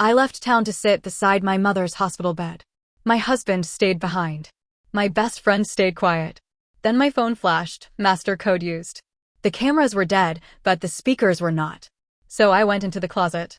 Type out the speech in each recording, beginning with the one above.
I left town to sit beside my mother's hospital bed. My husband stayed behind. My best friend stayed quiet. Then my phone flashed, master code used. The cameras were dead, but the speakers were not. So I went into the closet.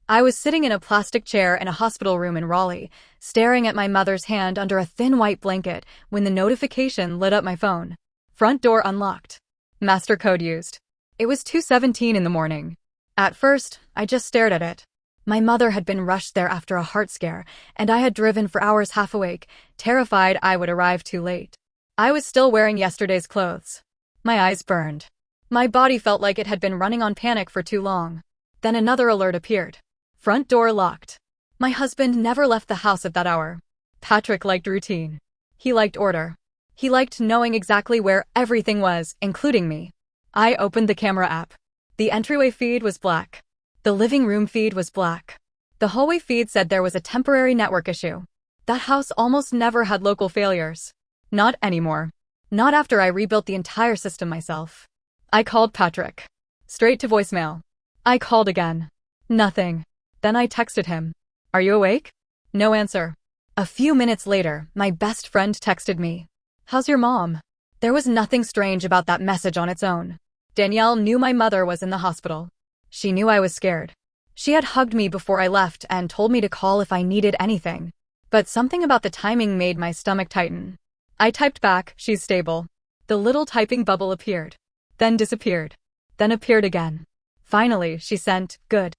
I was sitting in a plastic chair in a hospital room in Raleigh, staring at my mother's hand under a thin white blanket when the notification lit up my phone. Front door unlocked. Master code used. It was 2:17 in the morning. At first, I just stared at it. My mother had been rushed there after a heart scare, and I had driven for hours half awake, terrified I would arrive too late. I was still wearing yesterday's clothes. My eyes burned. My body felt like it had been running on panic for too long. Then another alert appeared. Front door locked. My husband never left the house at that hour. Patrick liked routine. He liked order. He liked knowing exactly where everything was, including me. I opened the camera app. The entryway feed was black. The living room feed was black. The hallway feed said there was a temporary network issue. That house almost never had local failures. Not anymore. Not after I rebuilt the entire system myself. I called Patrick. Straight to voicemail. I called again. Nothing. Then I texted him. Are you awake? No answer. A few minutes later, my best friend texted me. How's your mom? There was nothing strange about that message on its own. Danielle knew my mother was in the hospital. She knew I was scared. She had hugged me before I left and told me to call if I needed anything. But something about the timing made my stomach tighten. I typed back, she's stable. The little typing bubble appeared. Then disappeared. Then appeared again. Finally, she sent, good.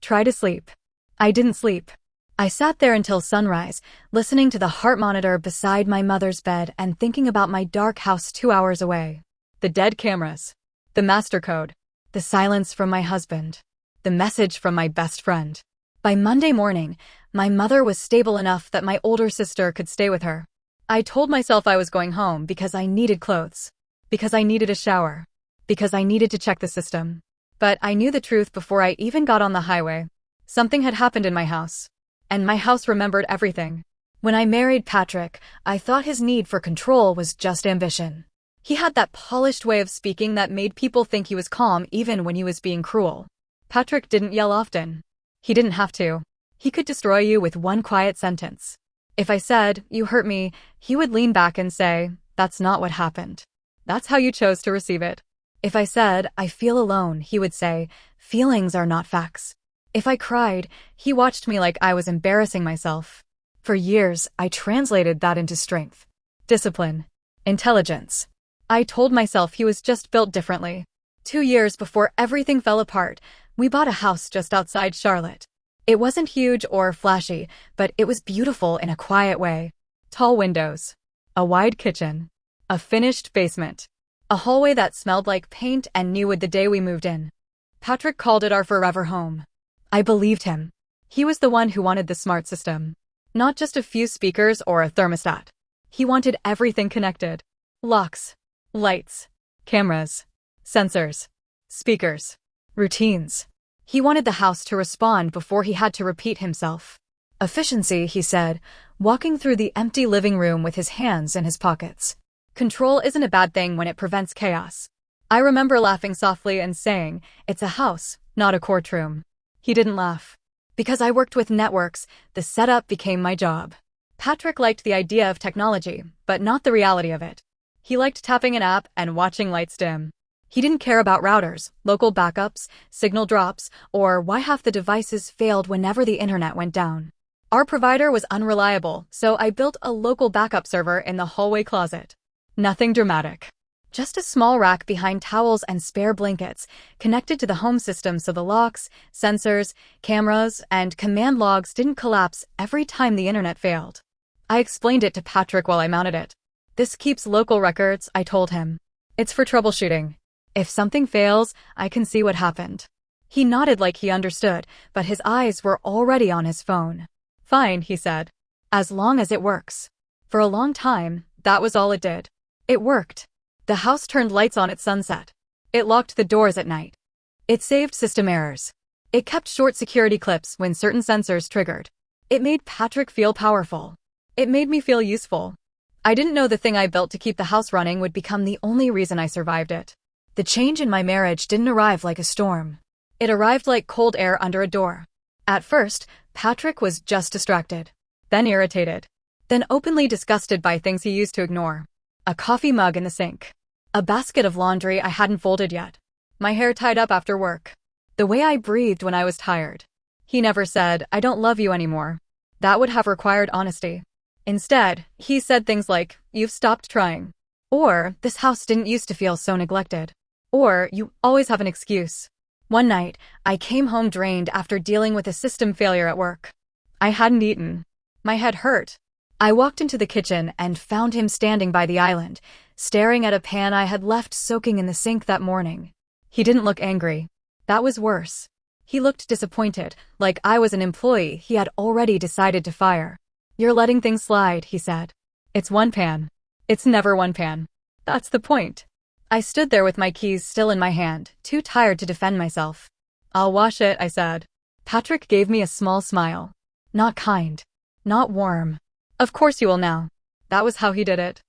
Try to sleep. I didn't sleep. I sat there until sunrise, listening to the heart monitor beside my mother's bed and thinking about my dark house 2 hours away. The dead cameras. The master code. The silence from my husband. The message from my best friend. By Monday morning, my mother was stable enough that my older sister could stay with her. I told myself I was going home because I needed clothes. Because I needed a shower. Because I needed to check the system. But I knew the truth before I even got on the highway. Something had happened in my house. And my house remembered everything. When I married Patrick, I thought his need for control was just ambition. He had that polished way of speaking that made people think he was calm even when he was being cruel. Patrick didn't yell often. He didn't have to. He could destroy you with one quiet sentence. If I said, you hurt me, he would lean back and say, that's not what happened. That's how you chose to receive it. If I said, I feel alone, he would say, feelings are not facts. If I cried, he watched me like I was embarrassing myself. For years, I translated that into strength. Discipline. Intelligence. I told myself he was just built differently. 2 years before everything fell apart, we bought a house just outside Charlotte. It wasn't huge or flashy, but it was beautiful in a quiet way. Tall windows. A wide kitchen. A finished basement. A hallway that smelled like paint and new with the day we moved in. Patrick called it our forever home. I believed him. He was the one who wanted the smart system. Not just a few speakers or a thermostat. He wanted everything connected. Locks. Lights. Cameras. Sensors. Speakers. Routines. He wanted the house to respond before he had to repeat himself. Efficiency, he said, walking through the empty living room with his hands in his pockets. Control isn't a bad thing when it prevents chaos. I remember laughing softly and saying, it's a house, not a courtroom. He didn't laugh. Because I worked with networks, the setup became my job. Patrick liked the idea of technology, but not the reality of it. He liked tapping an app and watching lights dim. He didn't care about routers, local backups, signal drops, or why half the devices failed whenever the internet went down. Our provider was unreliable, so I built a local backup server in the hallway closet. Nothing dramatic. Just a small rack behind towels and spare blankets, connected to the home system so the locks, sensors, cameras, and command logs didn't collapse every time the internet failed. I explained it to Patrick while I mounted it. This keeps local records, I told him. It's for troubleshooting. If something fails, I can see what happened. He nodded like he understood, but his eyes were already on his phone. Fine, he said. As long as it works. For a long time, that was all it did. It worked. The house turned lights on at sunset. It locked the doors at night. It saved system errors. It kept short security clips when certain sensors triggered. It made Patrick feel powerful. It made me feel useful. I didn't know the thing I built to keep the house running would become the only reason I survived it. The change in my marriage didn't arrive like a storm. It arrived like cold air under a door. At first, Patrick was just distracted, then irritated, then openly disgusted by things he used to ignore. A coffee mug in the sink. A basket of laundry I hadn't folded yet. My hair tied up after work. The way I breathed when I was tired. He never said, "I don't love you anymore." That would have required honesty. Instead, he said things like, "You've stopped trying." Or, "This house didn't used to feel so neglected." Or, "You always have an excuse." One night, I came home drained after dealing with a system failure at work. I hadn't eaten. My head hurt. I walked into the kitchen and found him standing by the island, staring at a pan I had left soaking in the sink that morning. He didn't look angry. That was worse. He looked disappointed, like I was an employee he had already decided to fire. "You're letting things slide," he said. "It's one pan. It's never one pan. That's the point." I stood there with my keys still in my hand, too tired to defend myself. "I'll wash it," I said. Patrick gave me a small smile. Not kind. Not warm. "Of course you will now." That was how he did it.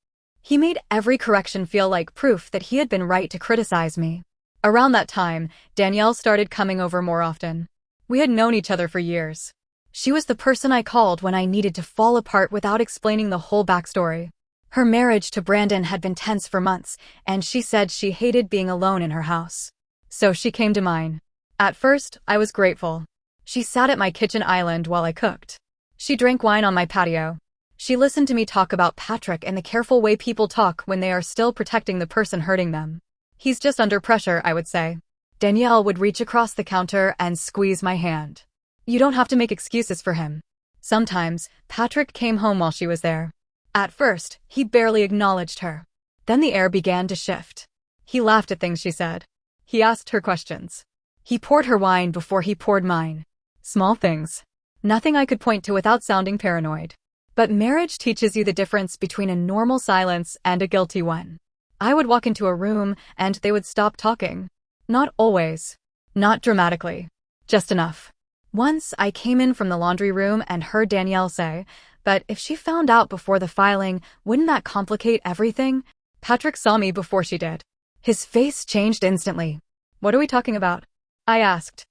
He made every correction feel like proof that he had been right to criticize me. Around that time, Danielle started coming over more often. We had known each other for years. She was the person I called when I needed to fall apart without explaining the whole backstory. Her marriage to Brandon had been tense for months, and she said she hated being alone in her house. So she came to mine. At first, I was grateful. She sat at my kitchen island while I cooked. She drank wine on my patio. She listened to me talk about Patrick and the careful way people talk when they are still protecting the person hurting them. "He's just under pressure," I would say. Danielle would reach across the counter and squeeze my hand. "You don't have to make excuses for him." Sometimes, Patrick came home while she was there. At first, he barely acknowledged her. Then the air began to shift. He laughed at things she said. He asked her questions. He poured her wine before he poured mine. Small things. Nothing I could point to without sounding paranoid. But marriage teaches you the difference between a normal silence and a guilty one. I would walk into a room and they would stop talking. Not always. Not dramatically. Just enough. Once I came in from the laundry room and heard Danielle say, "But if she found out before the filing, wouldn't that complicate everything?" Patrick saw me before she did. His face changed instantly. "What are we talking about?" I asked.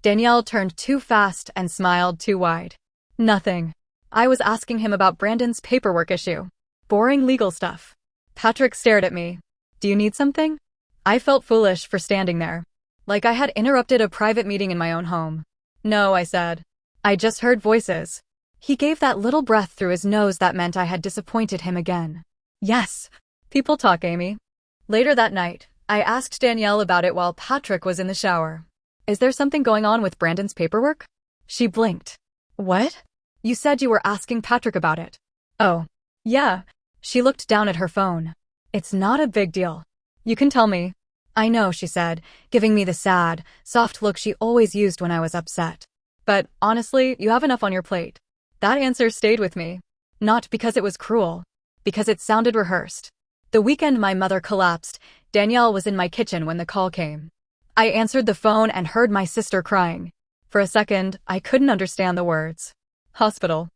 Danielle turned too fast and smiled too wide. "Nothing. I was asking him about Brandon's paperwork issue. Boring legal stuff." Patrick stared at me. "Do you need something?" I felt foolish for standing there. Like I had interrupted a private meeting in my own home. "No," I said. "I just heard voices." He gave that little breath through his nose that meant I had disappointed him again. "Yes. People talk, Amy." Later that night, I asked Danielle about it while Patrick was in the shower. "Is there something going on with Brandon's paperwork?" She blinked. "What? You said you were asking Patrick about it." "Oh, yeah." She looked down at her phone. "It's not a big deal. You can tell me." "I know," she said, giving me the sad, soft look she always used when I was upset. "But honestly, you have enough on your plate." That answer stayed with me. Not because it was cruel. Because it sounded rehearsed. The weekend my mother collapsed, Danielle was in my kitchen when the call came. I answered the phone and heard my sister crying. For a second, I couldn't understand the words. Hospital.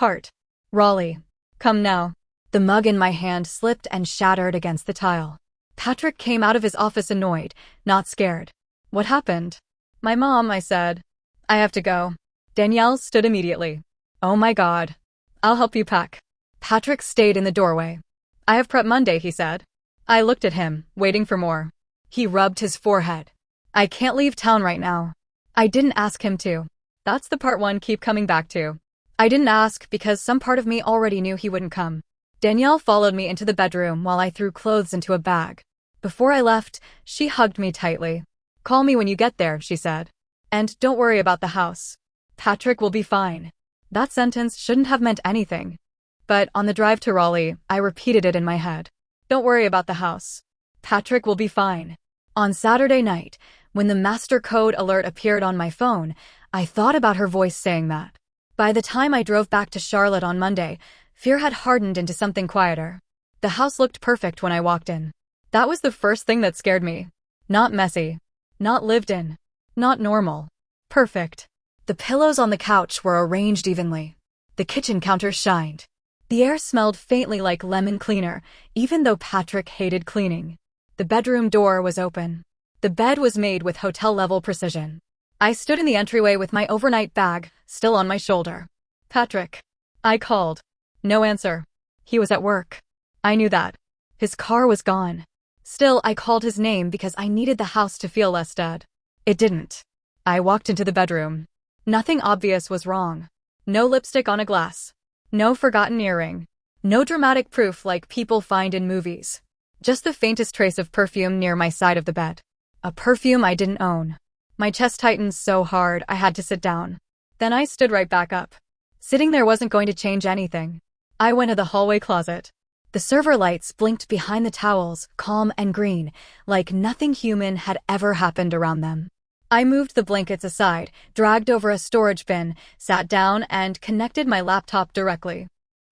Heart. Raleigh. Come now. The mug in my hand slipped and shattered against the tile. Patrick came out of his office annoyed, not scared. "What happened?" "My mom," I said. "I have to go." Danielle stood immediately. "Oh my God. I'll help you pack." Patrick stayed in the doorway. "I have prep Monday," he said. I looked at him, waiting for more. He rubbed his forehead. "I can't leave town right now." I didn't ask him to. That's the part one keep coming back to. I didn't ask because some part of me already knew he wouldn't come. Danielle followed me into the bedroom while I threw clothes into a bag. Before I left, she hugged me tightly. "Call me when you get there," she said. "And don't worry about the house. Patrick will be fine." That sentence shouldn't have meant anything. But on the drive to Raleigh, I repeated it in my head. Don't worry about the house. Patrick will be fine. On Saturday night, when the master code alert appeared on my phone, I thought about her voice saying that. By the time I drove back to Charlotte on Monday, fear had hardened into something quieter. The house looked perfect when I walked in. That was the first thing that scared me. Not messy. Not lived in. Not normal. Perfect. The pillows on the couch were arranged evenly. The kitchen counter shined. The air smelled faintly like lemon cleaner, even though Patrick hated cleaning. The bedroom door was open. The bed was made with hotel-level precision. I stood in the entryway with my overnight bag still on my shoulder. Patrick. I called. No answer. He was at work. I knew that. His car was gone. Still, I called his name because I needed the house to feel less dead. It didn't. I walked into the bedroom. Nothing obvious was wrong. No lipstick on a glass. No forgotten earring. No dramatic proof like people find in movies. Just the faintest trace of perfume near my side of the bed. A perfume I didn't own. My chest tightened so hard I had to sit down. Then I stood right back up. Sitting there wasn't going to change anything. I went to the hallway closet. The server lights blinked behind the towels, calm and green, like nothing human had ever happened around them. I moved the blankets aside, dragged over a storage bin, sat down, and connected my laptop directly.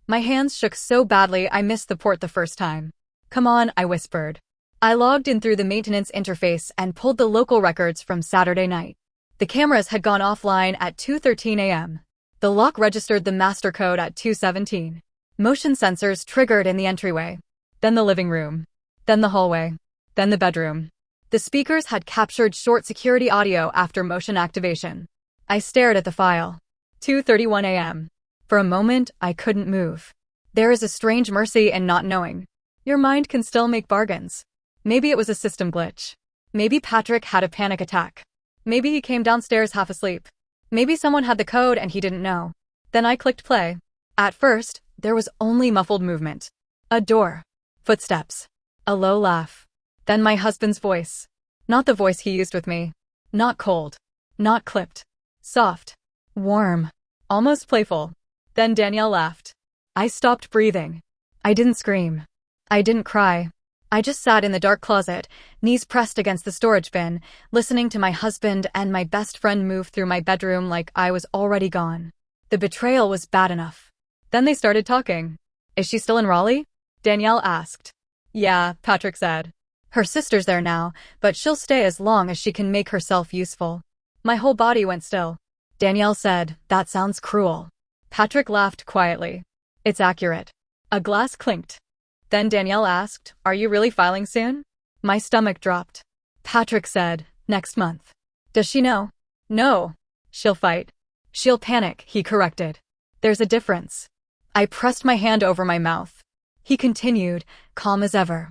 My hands shook so badly I missed the port the first time. Come on, I whispered. I logged in through the maintenance interface and pulled the local records from Saturday night. The cameras had gone offline at 2:13 a.m. The lock registered the master code at 2:17. Motion sensors triggered in the entryway. Then the living room. Then the hallway. Then the bedroom. The speakers had captured short security audio after motion activation. I stared at the file. 2:31 a.m. For a moment, I couldn't move. There is a strange mercy in not knowing. Your mind can still make bargains. Maybe it was a system glitch. Maybe Patrick had a panic attack. Maybe he came downstairs half asleep. Maybe someone had the code and he didn't know. Then I clicked play. At first, there was only muffled movement. A door. Footsteps. A low laugh. Then my husband's voice. Not the voice he used with me. Not cold. Not clipped. Soft. Warm. Almost playful. Then Danielle laughed. I stopped breathing. I didn't scream. I didn't cry. I just sat in the dark closet, knees pressed against the storage bin, listening to my husband and my best friend move through my bedroom like I was already gone. The betrayal was bad enough. Then they started talking. Is she still in Raleigh? Danielle asked. Yeah, Patrick said. Her sister's there now, but she'll stay as long as she can make herself useful. My whole body went still. Danielle said, that sounds cruel. Patrick laughed quietly. It's accurate. A glass clinked. Then Danielle asked, are you really filing soon? My stomach dropped. Patrick said, next month. Does she know? No. She'll fight. She'll panic, he corrected. There's a difference. I pressed my hand over my mouth. He continued, calm as ever.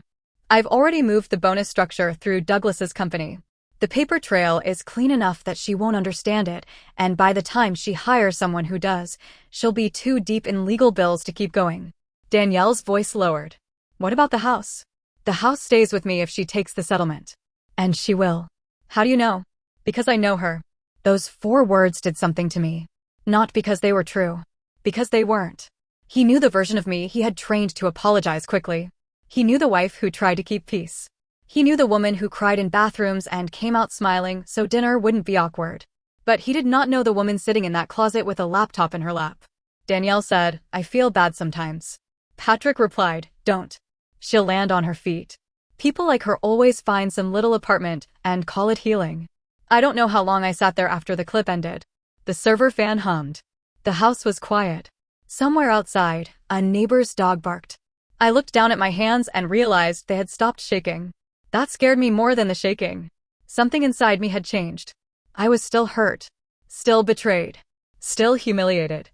I've already moved the bonus structure through Douglas's company. The paper trail is clean enough that she won't understand it, and by the time she hires someone who does, she'll be too deep in legal bills to keep going. Danielle's voice lowered. What about the house? The house stays with me if she takes the settlement. And she will. How do you know? Because I know her. Those 4 words did something to me. Not because they were true. Because they weren't. He knew the version of me he had trained to apologize quickly. He knew the wife who tried to keep peace. He knew the woman who cried in bathrooms and came out smiling so dinner wouldn't be awkward. But he did not know the woman sitting in that closet with a laptop in her lap. Danielle said, I feel bad sometimes. Patrick replied, don't. She'll land on her feet. People like her always find some little apartment and call it healing. I don't know how long I sat there after the clip ended. The server fan hummed. The house was quiet. Somewhere outside, a neighbor's dog barked. I looked down at my hands and realized they had stopped shaking. That scared me more than the shaking. Something inside me had changed. I was still hurt. Still betrayed. Still humiliated.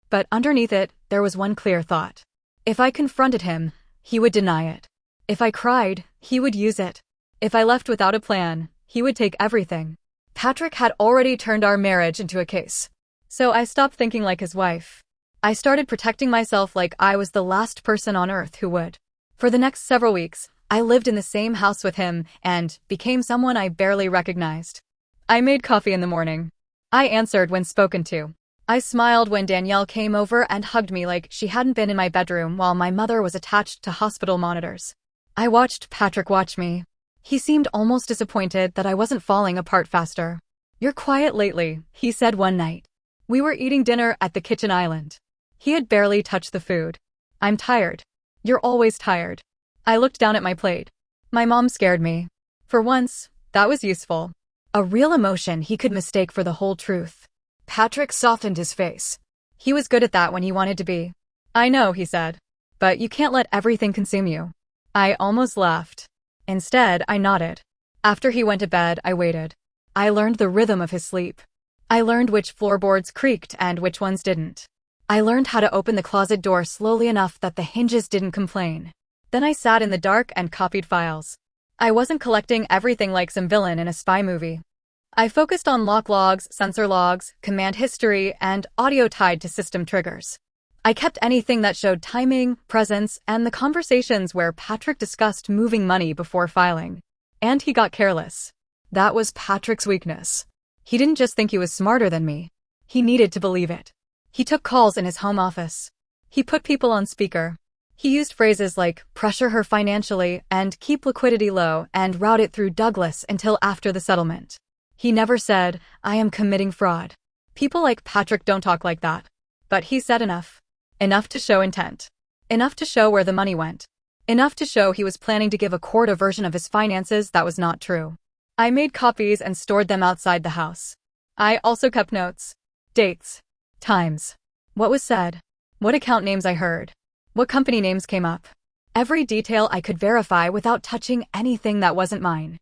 But underneath it, there was one clear thought. If I confronted him, he would deny it. If I cried, he would use it. If I left without a plan, he would take everything. Patrick had already turned our marriage into a case. So I stopped thinking like his wife. I started protecting myself like I was the last person on earth who would. For the next several weeks, I lived in the same house with him and became someone I barely recognized. I made coffee in the morning. I answered when spoken to. I smiled when Danielle came over and hugged me like she hadn't been in my bedroom while my mother was attached to hospital monitors. I watched Patrick watch me. He seemed almost disappointed that I wasn't falling apart faster. You're quiet lately, he said one night. We were eating dinner at the kitchen island. He had barely touched the food. I'm tired. You're always tired. I looked down at my plate. My mom scared me. For once, that was useful. A real emotion he could mistake for the whole truth. Patrick softened his face. He was good at that when he wanted to be. I know, he said. But you can't let everything consume you. I almost laughed. Instead, I nodded. After he went to bed, I waited. I learned the rhythm of his sleep. I learned which floorboards creaked and which ones didn't. I learned how to open the closet door slowly enough that the hinges didn't complain. Then I sat in the dark and copied files. I wasn't collecting everything like some villain in a spy movie. I focused on lock logs, sensor logs, command history, and audio tied to system triggers. I kept anything that showed timing, presence, and the conversations where Patrick discussed moving money before filing. And he got careless. That was Patrick's weakness. He didn't just think he was smarter than me. He needed to believe it. He took calls in his home office. He put people on speaker. He used phrases like pressure her financially and keep liquidity low and route it through Douglas until after the settlement. He never said, I am committing fraud. People like Patrick don't talk like that. But he said enough. Enough to show intent. Enough to show where the money went. Enough to show he was planning to give a court a version of his finances that was not true. I made copies and stored them outside the house. I also kept notes. Dates. Times. What was said. What account names I heard. What company names came up. Every detail I could verify without touching anything that wasn't mine.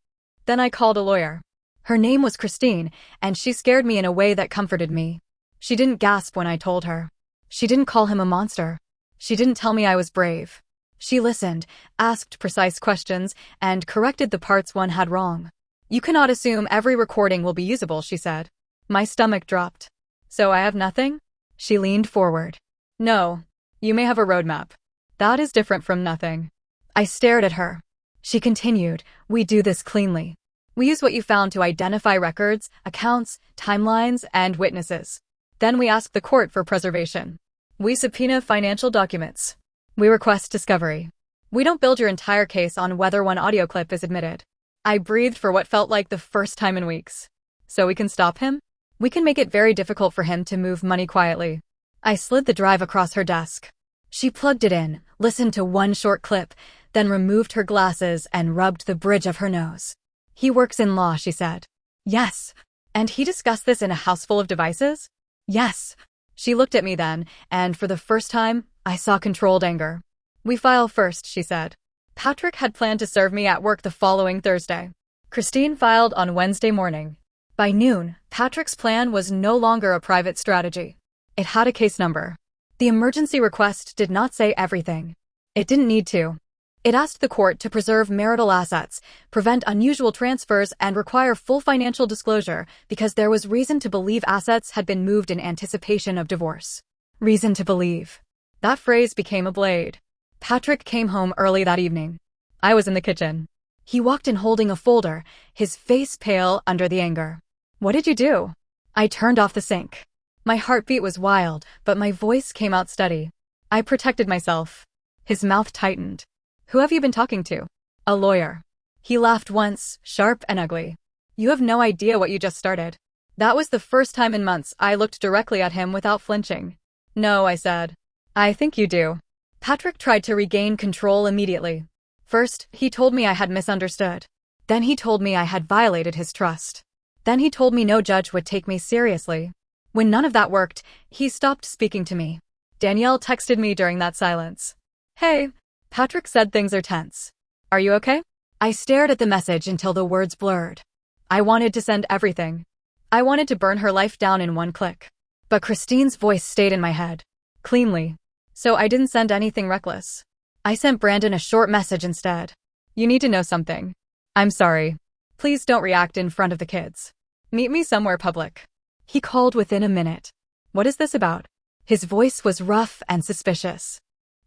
Then I called a lawyer. Her name was Christine, and she scared me in a way that comforted me. She didn't gasp when I told her. She didn't call him a monster. She didn't tell me I was brave. She listened, asked precise questions, and corrected the parts one had wrong. You cannot assume every recording will be usable, she said. My stomach dropped. So I have nothing? She leaned forward. No. You may have a roadmap. That is different from nothing. I stared at her. She continued, we do this cleanly. We use what you found to identify records, accounts, timelines, and witnesses. Then we ask the court for preservation. We subpoena financial documents. We request discovery. We don't build your entire case on whether one audio clip is admitted. I breathed for what felt like the first time in weeks. So we can stop him? We can make it very difficult for him to move money quietly. I slid the drive across her desk. She plugged it in, listened to one short clip, then removed her glasses and rubbed the bridge of her nose. He works in law, she said. Yes. And he discussed this in a house full of devices? Yes. She looked at me then, and for the first time, I saw controlled anger. We file first, she said. Patrick had planned to serve me at work the following Thursday. Christine filed on Wednesday morning. By noon, Patrick's plan was no longer a private strategy. It had a case number. The emergency request did not say everything. It didn't need to. It asked the court to preserve marital assets, prevent unusual transfers, and require full financial disclosure because there was reason to believe assets had been moved in anticipation of divorce. Reason to believe. That phrase became a blade. Patrick came home early that evening. I was in the kitchen. He walked in holding a folder, his face pale under the anger. What did you do? I turned off the sink. My heartbeat was wild, but my voice came out steady. I protected myself. His mouth tightened. Who have you been talking to? A lawyer. He laughed once, sharp and ugly. You have no idea what you just started. That was the first time in months I looked directly at him without flinching. No, I said. I think you do. Patrick tried to regain control immediately. First, he told me I had misunderstood. Then he told me I had violated his trust. Then he told me no judge would take me seriously. When none of that worked, he stopped speaking to me. Danielle texted me during that silence. Hey. Patrick said things are tense. Are you okay? I stared at the message until the words blurred. I wanted to send everything. I wanted to burn her life down in one click. But Christine's voice stayed in my head. Cleanly. So I didn't send anything reckless. I sent Brandon a short message instead. You need to know something. I'm sorry. Please don't react in front of the kids. Meet me somewhere public. He called within a minute. What is this about? His voice was rough and suspicious.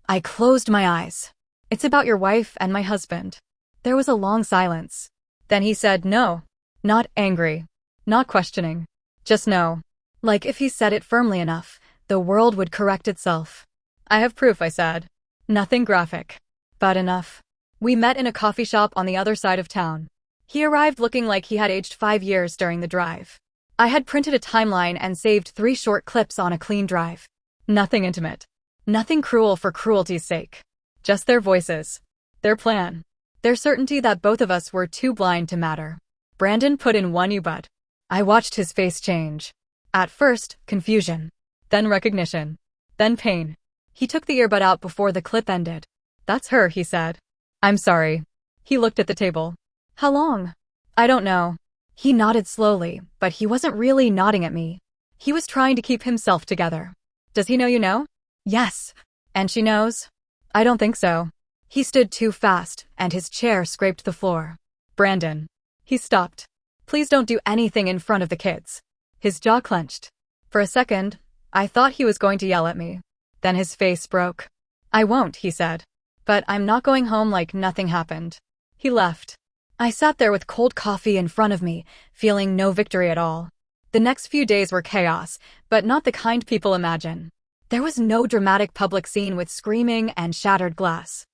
I closed my eyes. It's about your wife and my husband. There was a long silence. Then he said no. Not angry. Not questioning. Just no. Like if he said it firmly enough, the world would correct itself. I have proof, I said. Nothing graphic. But enough. We met in a coffee shop on the other side of town. He arrived looking like he had aged 5 years during the drive. I had printed a timeline and saved 3 short clips on a clean drive. Nothing intimate. Nothing cruel for cruelty's sake. Just their voices. Their plan. Their certainty that both of us were too blind to matter. Brandon put in one but. I watched his face change. At first, confusion. Then recognition. Then pain. He took the earbud out before the clip ended. That's her, he said. I'm sorry. He looked at the table. How long? I don't know. He nodded slowly, but he wasn't really nodding at me. He was trying to keep himself together. Does he know you know? Yes. And she knows? I don't think so. He stood too fast, and his chair scraped the floor. Brandon. He stopped. Please don't do anything in front of the kids. His jaw clenched. For a second, I thought he was going to yell at me. Then his face broke. I won't, he said. But I'm not going home like nothing happened. He left. I sat there with cold coffee in front of me, feeling no victory at all. The next few days were chaos, but not the kind people imagine. There was no dramatic public scene with screaming and shattered glass.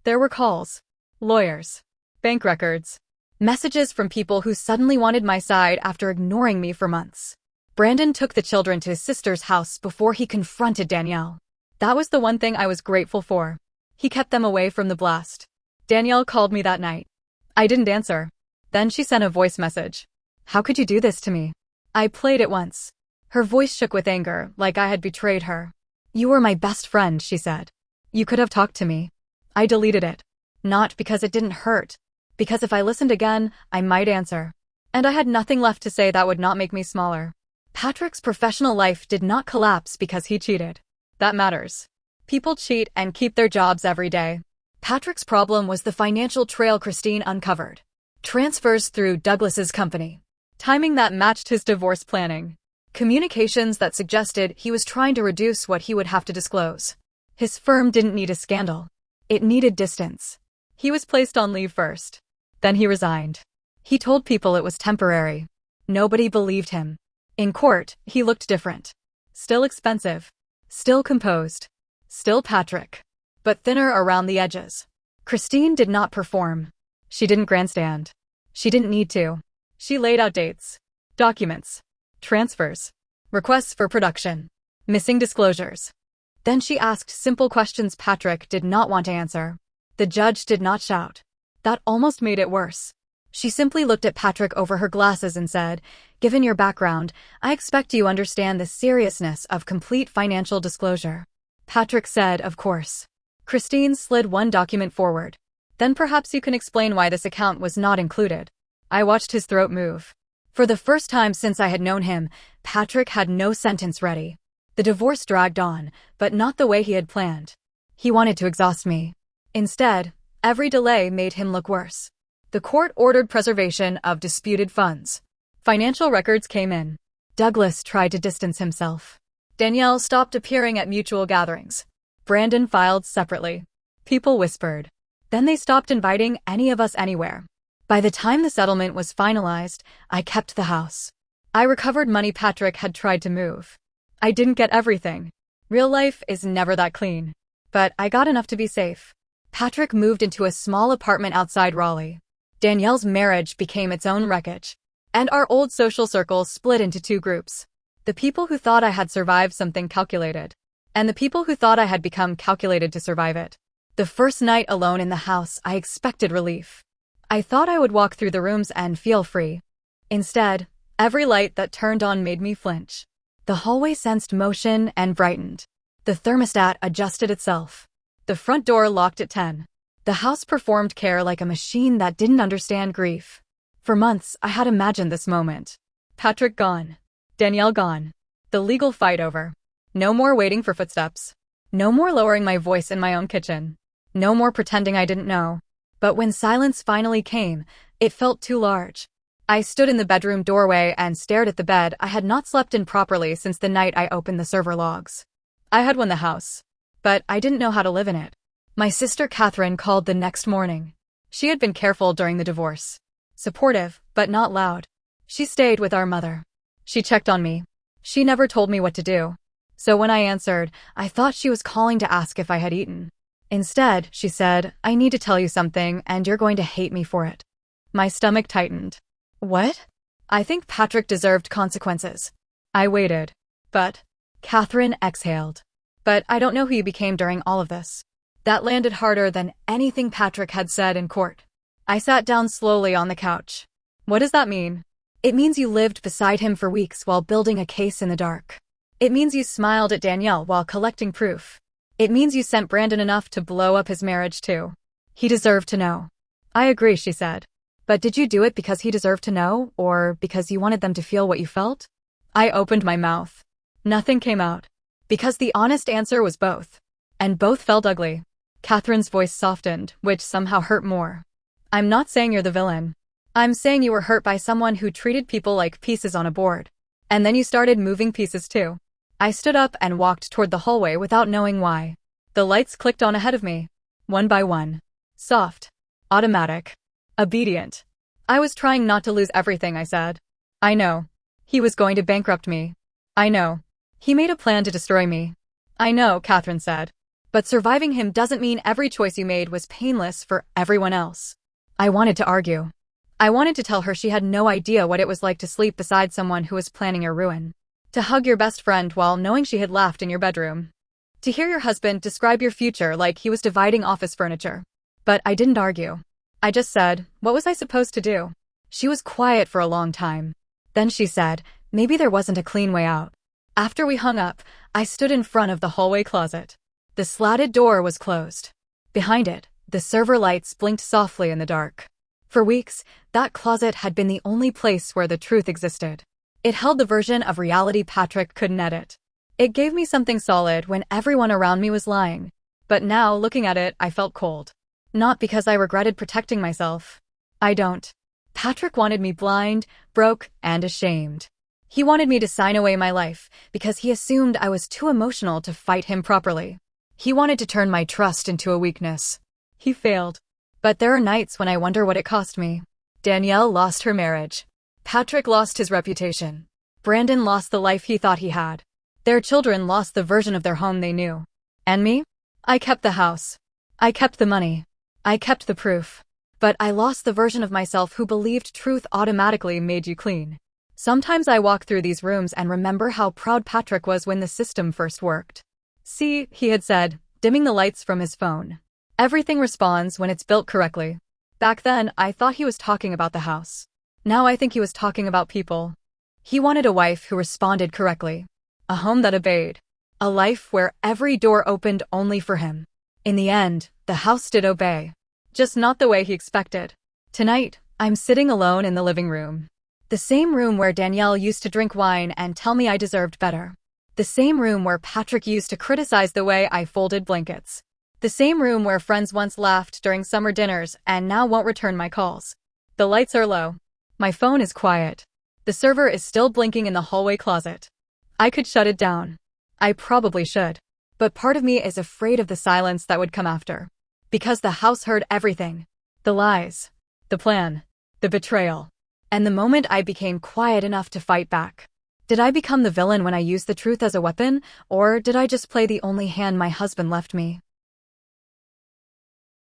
There were calls, lawyers, bank records, messages from people who suddenly wanted my side after ignoring me for months. Brandon took the children to his sister's house before he confronted Danielle. That was the one thing I was grateful for. He kept them away from the blast. Danielle called me that night. I didn't answer. Then she sent a voice message. How could you do this to me? I played it once. Her voice shook with anger, like I had betrayed her. You were my best friend, she said. You could have talked to me. I deleted it. Not because it didn't hurt. Because if I listened again, I might answer. And I had nothing left to say that would not make me smaller. Patrick's professional life did not collapse because he cheated. That matters. People cheat and keep their jobs every day. Patrick's problem was the financial trail Christine uncovered. Transfers through Douglas's company. Timing that matched his divorce planning. Communications that suggested he was trying to reduce what he would have to disclose. His firm didn't need a scandal. It needed distance. He was placed on leave first. Then he resigned. He told people it was temporary. Nobody believed him. In court, he looked different. Still expensive. Still composed. Still Patrick. But thinner around the edges. Christine did not perform. She didn't grandstand. She didn't need to. She laid out dates, documents, transfers, requests for production, missing disclosures. Then she asked simple questions Patrick did not want to answer. The judge did not shout. That almost made it worse. She simply looked at Patrick over her glasses and said, "Given your background, I expect you understand the seriousness of complete financial disclosure." Patrick said, "Of course." Christine slid one document forward. "Then perhaps you can explain why this account was not included." I watched his throat move. For the first time since I had known him, Patrick had no sentence ready. The divorce dragged on, but not the way he had planned. He wanted to exhaust me. Instead, every delay made him look worse. The court ordered preservation of disputed funds. Financial records came in. Douglas tried to distance himself. Danielle stopped appearing at mutual gatherings. Brandon filed separately. People whispered. Then they stopped inviting any of us anywhere. By the time the settlement was finalized, I kept the house. I recovered money Patrick had tried to move. I didn't get everything. Real life is never that clean. But I got enough to be safe. Patrick moved into a small apartment outside Raleigh. Danielle's marriage became its own wreckage. And our old social circle split into two groups. The people who thought I had survived something calculated. And the people who thought I had become calculated to survive it. The first night alone in the house, I expected relief. I thought I would walk through the rooms and feel free. Instead, every light that turned on made me flinch. The hallway sensed motion and brightened. The thermostat adjusted itself. The front door locked at 10. The house performed care like a machine that didn't understand grief. For months, I had imagined this moment. Patrick gone. Danielle gone. The legal fight over. No more waiting for footsteps. No more lowering my voice in my own kitchen. No more pretending I didn't know. But when silence finally came, it felt too large. I stood in the bedroom doorway and stared at the bed I had not slept in properly since the night I opened the server logs. I had won the house, but I didn't know how to live in it. My sister Catherine called the next morning. She had been careful during the divorce. Supportive, but not loud. She stayed with our mother. She checked on me. She never told me what to do. So when I answered, I thought she was calling to ask if I had eaten. Instead, she said, "I need to tell you something, and you're going to hate me for it." My stomach tightened. What? I think Patrick deserved consequences. I waited. But Catherine exhaled. But I don't know who you became during all of this. That landed harder than anything Patrick had said in court. I sat down slowly on the couch. What does that mean? It means you lived beside him for weeks while building a case in the dark. It means you smiled at Danielle while collecting proof. It means you sent Brandon enough to blow up his marriage too. He deserved to know. I agree, she said. But did you do it because he deserved to know, or because you wanted them to feel what you felt? I opened my mouth. Nothing came out. Because the honest answer was both. And both felt ugly. Catherine's voice softened, which somehow hurt more. I'm not saying you're the villain. I'm saying you were hurt by someone who treated people like pieces on a board. And then you started moving pieces too. I stood up and walked toward the hallway without knowing why. The lights clicked on ahead of me. One by one. Soft. Automatic. Obedient. I was trying not to lose everything, I said. I know. He was going to bankrupt me. I know. He made a plan to destroy me. I know, Catherine said. But surviving him doesn't mean every choice you made was painless for everyone else. I wanted to argue. I wanted to tell her she had no idea what it was like to sleep beside someone who was planning your ruin. To hug your best friend while knowing she had laughed in your bedroom. To hear your husband describe your future like he was dividing office furniture. But I didn't argue. I just said, what was I supposed to do? She was quiet for a long time. Then she said, maybe there wasn't a clean way out. After we hung up, I stood in front of the hallway closet. The slatted door was closed. Behind it, the server lights blinked softly in the dark. For weeks, that closet had been the only place where the truth existed. It held the version of reality Patrick couldn't edit. It gave me something solid when everyone around me was lying. But now, looking at it, I felt cold. Not because I regretted protecting myself. I don't. Patrick wanted me blind, broke, and ashamed. He wanted me to sign away my life because he assumed I was too emotional to fight him properly. He wanted to turn my trust into a weakness. He failed. But there are nights when I wonder what it cost me. Danielle lost her marriage. Patrick lost his reputation. Brandon lost the life he thought he had. Their children lost the version of their home they knew. And me? I kept the house. I kept the money. I kept the proof. But I lost the version of myself who believed truth automatically made you clean. Sometimes I walk through these rooms and remember how proud Patrick was when the system first worked. See, he had said, dimming the lights from his phone. Everything responds when it's built correctly. Back then, I thought he was talking about the house. Now I think he was talking about people. He wanted a wife who responded correctly. A home that obeyed. A life where every door opened only for him. In the end, the house did obey. Just not the way he expected. Tonight, I'm sitting alone in the living room. The same room where Danielle used to drink wine and tell me I deserved better. The same room where Patrick used to criticize the way I folded blankets. The same room where friends once laughed during summer dinners and now won't return my calls. The lights are low. My phone is quiet. The server is still blinking in the hallway closet. I could shut it down. I probably should. But part of me is afraid of the silence that would come after. Because the house heard everything. The lies. The plan. The betrayal. And the moment I became quiet enough to fight back. Did I become the villain when I used the truth as a weapon, or did I just play the only hand my husband left me?